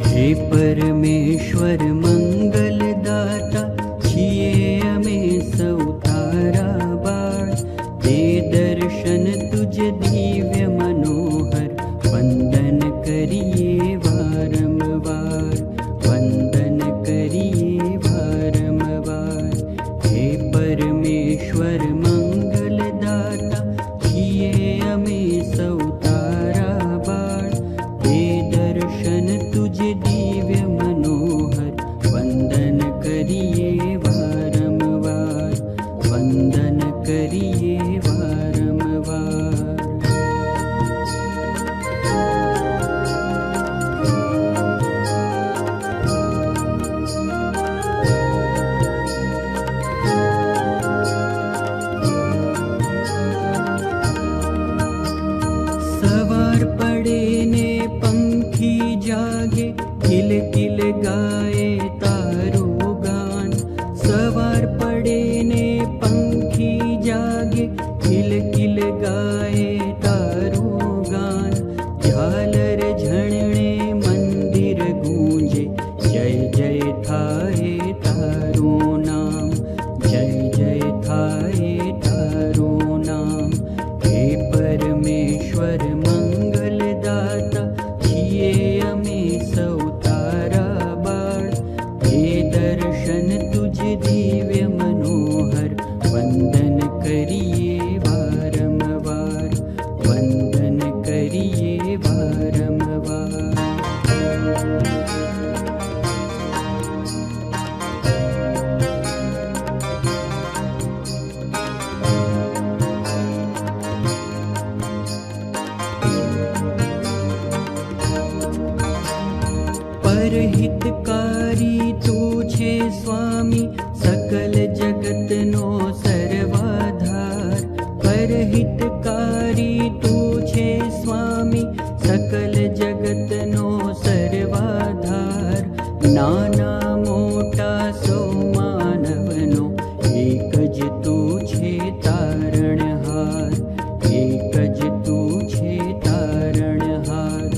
हे परमेश्वर मंगलदाता, छिए अमे सौ तारा बाळ। ते दर्शन तुझ दिव्य मनोहर, वंदन करिए वारंवार, वंदन करिए वारंवार। हे परमेश्वर मंगलदाता, छिए अमे सौ तारा बाळ। ते दर्शन तुझ दिव्य मनोहर, वंदन करिए वारंवार, वंदन करिए वारंवार। सवार पड़े ने पंखी जागे, किल किल गाए तारो गान। सवार पड़े ने पंखी जागे, किल किल गाए तारो गान। झालर झणणे मंदिर गूंजे, जय जय थाए तारो नाम, जय जय थाए तारो नाम। हे परमेश्वर मंगलदाता, छिए अमे सौ तारा बाळ। हे दर्शन तुझ दिव्य मनोहर, वंदन करिए वारंवार, वंदन करिए वारंवार। परहितकारी तू छे स्वामी, सकल जगतनो सर्वाधार। परहितकारी तू छे स्वामी, सकल जगतनो सर्वाधार। नाना मोटा सौ मानवनो, एक ज तू छे तारणहार, एक ज तू छे तारणहार।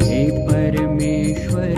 हे परमेश्वर